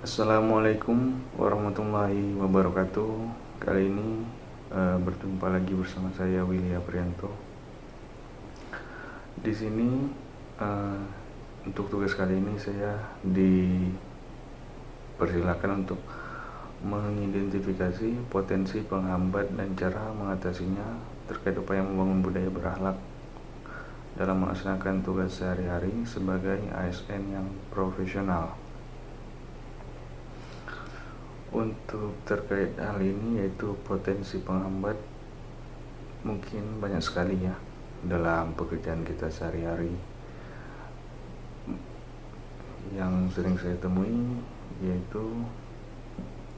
Assalamualaikum warahmatullahi wabarakatuh. Kali ini berjumpa lagi bersama saya Willy Aprianto. Di sini untuk tugas kali ini saya dipersilakan untuk mengidentifikasi potensi penghambat dan cara mengatasinya terkait upaya membangun budaya berakhlak dalam melaksanakan tugas sehari-hari sebagai ASN yang profesional. Untuk terkait hal ini, yaitu potensi penghambat, mungkin banyak sekali ya dalam pekerjaan kita sehari-hari. Yang sering saya temui yaitu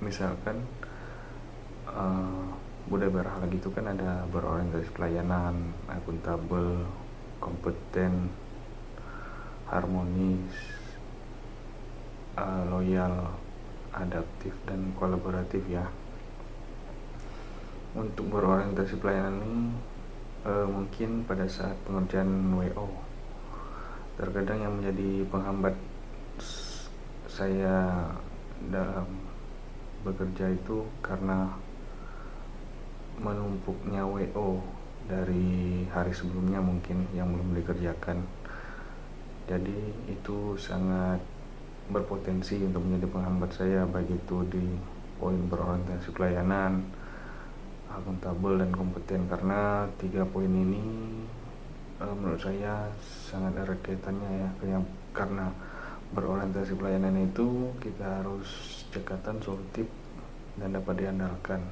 misalkan budaya berakhlak itu kan ada berorientasi pelayanan, akuntabel, kompeten, harmonis, loyal, adaptif, dan kolaboratif ya. Untuk berorientasi pelayanan ini mungkin pada saat pengerjaan WO, terkadang yang menjadi penghambat saya dalam bekerja itu karena menumpuknya WO dari hari sebelumnya mungkin yang belum dikerjakan. Jadi itu sangat berpotensi untuk menjadi penghambat saya, baik itu di poin berorientasi pelayanan, akuntabel, dan kompeten, karena 3 poin ini menurut saya sangat erat kaitannya ya, karena berorientasi pelayanan itu kita harus cekatan, solutif, dan dapat diandalkan.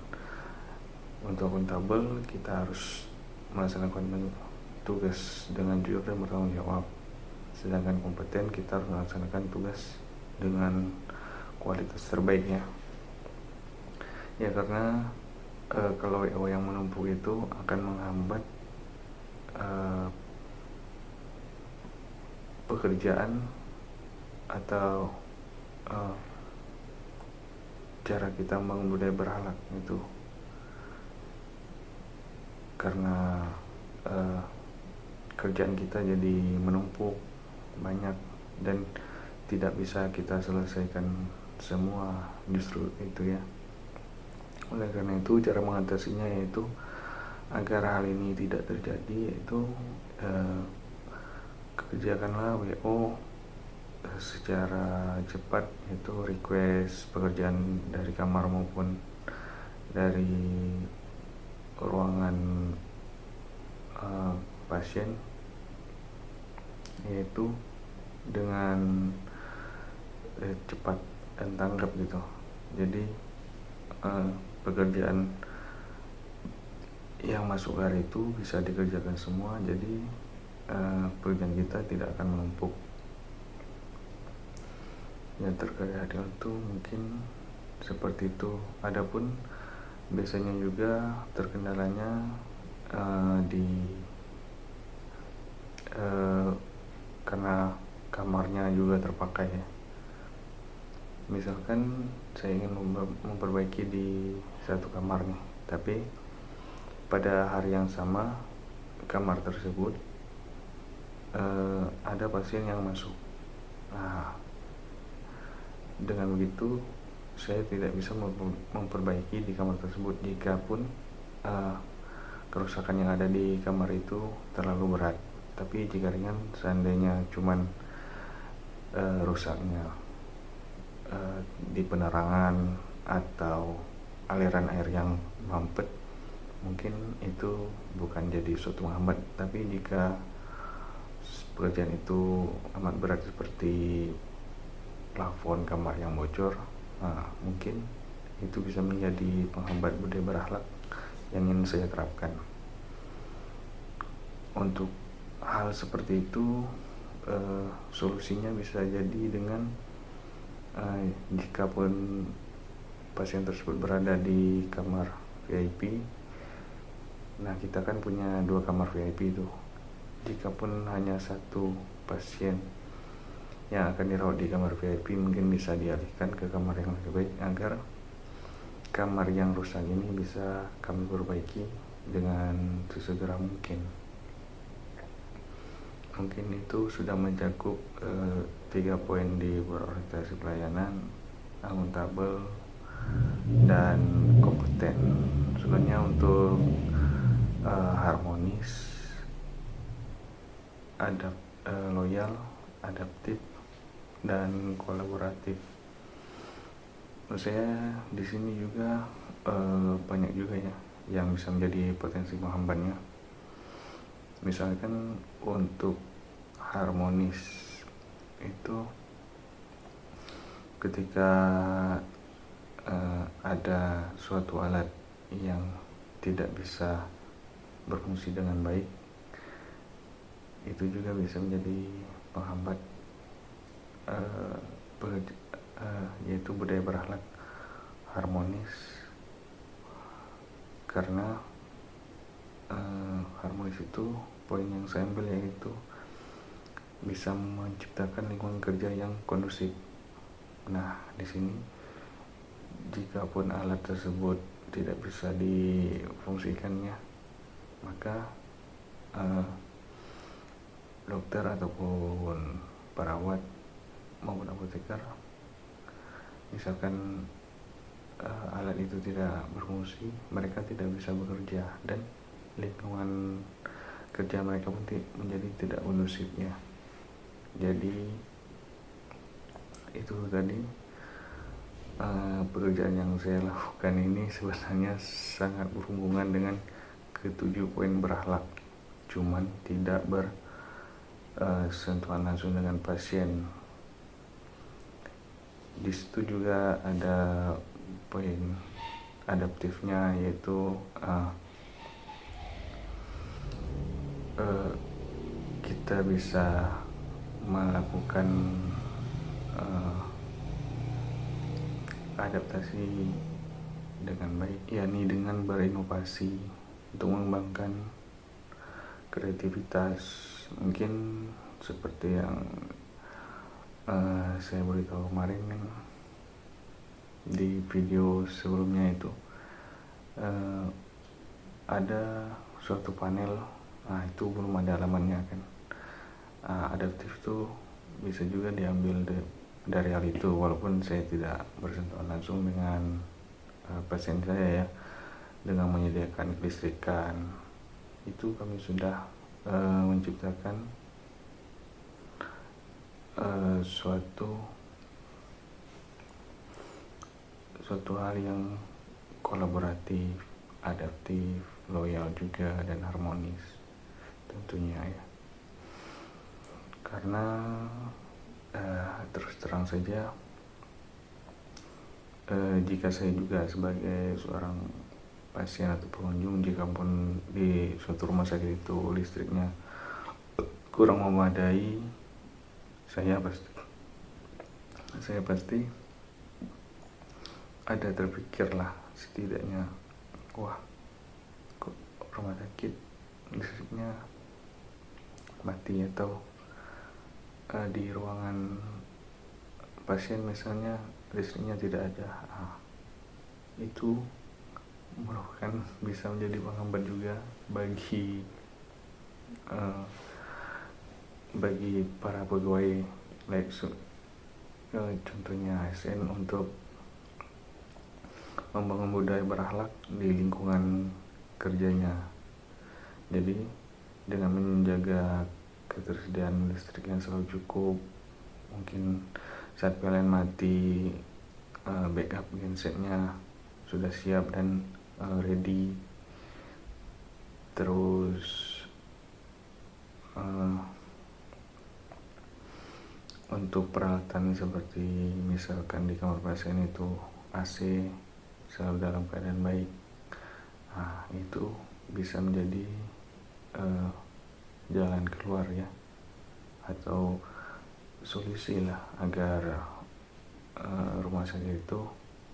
Untuk akuntabel, kita harus melaksanakan tugas dengan jujur dan bertanggung jawab. Sedangkan kompeten, kita harus melaksanakan tugas dengan kualitas terbaiknya ya, karena kalau WO yang menumpuk itu akan menghambat pekerjaan atau cara kita membangun budaya berakhlak itu, karena kerjaan kita jadi menumpuk banyak dan tidak bisa kita selesaikan semua, justru itu ya. Oleh karena itu, cara mengatasinya yaitu agar hal ini tidak terjadi, yaitu kerjakanlah WO secara cepat, yaitu request pekerjaan dari kamar maupun dari ruangan pasien, yaitu dengan cepat dan tanggap gitu. Jadi pekerjaan yang masuk hari itu bisa dikerjakan semua, jadi pekerjaan kita tidak akan menumpuk ya. Terkait hal itu mungkin seperti itu. Adapun biasanya juga terkendalanya karena kamarnya juga terpakai ya. Misalkan saya ingin memperbaiki di satu kamar nih, tapi pada hari yang sama kamar tersebut ada pasien yang masuk. Nah, dengan begitu saya tidak bisa memperbaiki di kamar tersebut, jika pun kerusakan yang ada di kamar itu terlalu berat. Tapi jika ringan, seandainya cuman rusaknya di penerangan atau aliran air yang mampet, mungkin itu bukan jadi suatu menghambat. Tapi jika pekerjaan itu amat berat seperti plafon kamar yang bocor, mungkin itu bisa menjadi penghambat budaya berakhlak yang ingin saya terapkan. Untuk hal seperti itu solusinya bisa jadi dengan jika pun pasien tersebut berada di kamar VIP, nah kita kan punya 2 kamar VIP itu. Jika pun hanya satu pasien yang akan dirawat di kamar VIP, mungkin bisa dialihkan ke kamar yang lebih baik agar kamar yang rusak ini bisa kami perbaiki dengan sesegera mungkin. Mungkin itu sudah mencakup 3 poin di berorientasi pelayanan, akuntabel, dan kompeten. Sebenarnya untuk harmonis, loyal, adaptif, dan kolaboratif. Menurut saya di sini juga banyak juga ya yang bisa menjadi potensi penghambatnya. Misalkan untuk harmonis itu ketika ada suatu alat yang tidak bisa berfungsi dengan baik, itu juga bisa menjadi penghambat yaitu budaya berakhlak harmonis. Karena harmonis itu poin yang saya ambil yaitu bisa menciptakan lingkungan kerja yang kondusif. Nah, di sini jika pun alat tersebut tidak bisa difungsikannya, maka dokter ataupun perawat maupun apoteker, misalkan alat itu tidak berfungsi, mereka tidak bisa bekerja dan lingkungan kerja mereka pun menjadi tidak kondusifnya. Jadi itu tadi pekerjaan yang saya lakukan ini sebenarnya sangat berhubungan dengan ketujuh poin berakhlak, cuman tidak bersentuhan langsung dengan pasien. Di situ juga ada poin adaptifnya, yaitu kita bisa melakukan adaptasi dengan baik, yakni dengan berinovasi untuk mengembangkan kreativitas. Mungkin seperti yang saya beritahu kemarin kan, di video sebelumnya itu ada suatu panel, itu belum ada halamannya kan. Adaptif itu bisa juga diambil dari hal itu, walaupun saya tidak bersentuhan langsung dengan pasien saya ya. Dengan menyediakan kelistrikan itu kami sudah menciptakan suatu hal yang kolaboratif, adaptif, loyal juga, dan harmonis tentunya ya. Karena terus terang saja, jika saya juga sebagai seorang pasien atau pengunjung, jika pun di suatu rumah sakit itu listriknya kurang memadai, saya pasti ada terpikirlah setidaknya, wah kok rumah sakit listriknya mati, atau di ruangan pasien misalnya listriknya tidak ada. Itu merupakan bisa menjadi penghambat juga bagi para pegawai, contohnya ASN, untuk membangun budaya berakhlak di lingkungan kerjanya. Jadi dengan menjaga ketersediaan listrik yang selalu cukup, mungkin saat PLN mati, backup gensetnya sudah siap dan ready. Terus untuk peralatan seperti misalkan di kamar pasien itu AC selalu dalam keadaan baik, itu bisa menjadi jalan keluar ya, atau solusi lah agar rumah sakit itu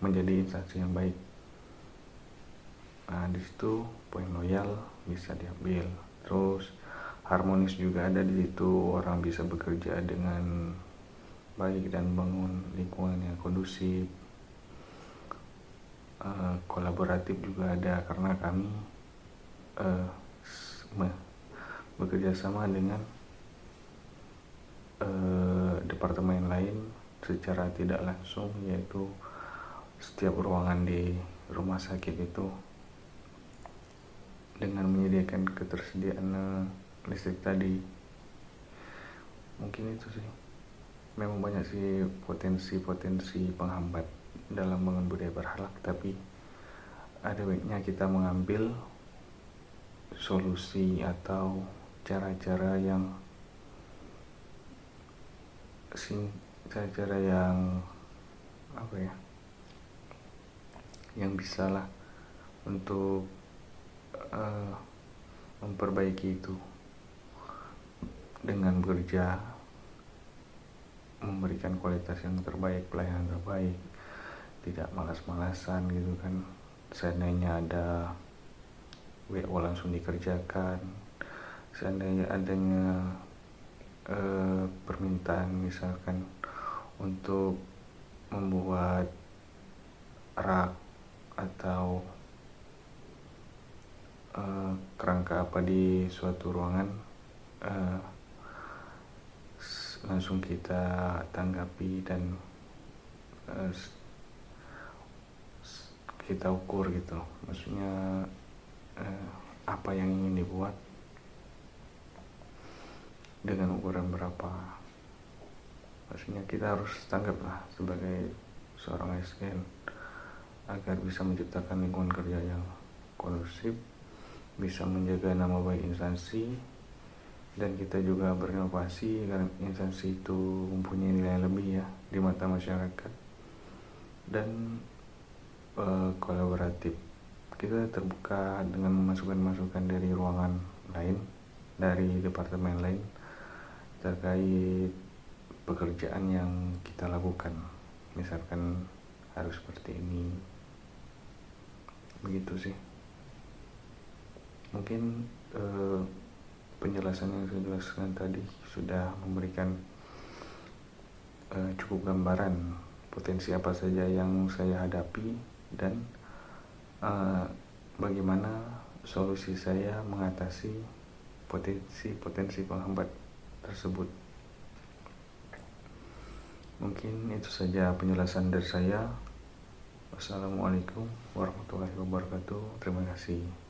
menjadi instansi yang baik. Di situ poin loyal bisa diambil, terus harmonis juga ada di situ, orang bisa bekerja dengan baik dan bangun lingkungan yang kondusif. Kolaboratif juga ada karena kami bekerja sama dengan departemen lain secara tidak langsung, yaitu setiap ruangan di rumah sakit itu dengan menyediakan ketersediaan listrik tadi. Mungkin itu sih, memang banyak sih potensi penghambat dalam bangun budaya berakhlak, tapi ada baiknya kita mengambil solusi atau cara-cara yang apa ya, yang bisa lah untuk memperbaiki itu dengan bekerja, memberikan kualitas yang terbaik, pelayanan terbaik, tidak malas-malasan gitu kan. Seandainya ada WO langsung dikerjakan, seandainya adanya permintaan misalkan untuk membuat rak atau kerangka apa di suatu ruangan, langsung kita tanggapi dan kita ukur gitu, maksudnya apa yang ingin dibuat dengan ukuran berapa. Maksudnya kita harus tanggap lah sebagai seorang ASN agar bisa menciptakan lingkungan kerja yang kondusif, bisa menjaga nama baik instansi, dan kita juga berinovasi agar instansi itu mempunyai nilai lebih ya di mata masyarakat, dan kolaboratif. Kita terbuka dengan masukan-masukan dari ruangan lain, dari departemen lain terkait pekerjaan yang kita lakukan, misalkan harus seperti ini, begitu sih. Mungkin penjelasan yang saya jelaskan tadi sudah memberikan cukup gambaran potensi apa saja yang saya hadapi dan bagaimana solusi saya mengatasi potensi penghambat tersebut. Mungkin itu saja penjelasan dari saya. Wassalamualaikum warahmatullahi wabarakatuh. Terima kasih.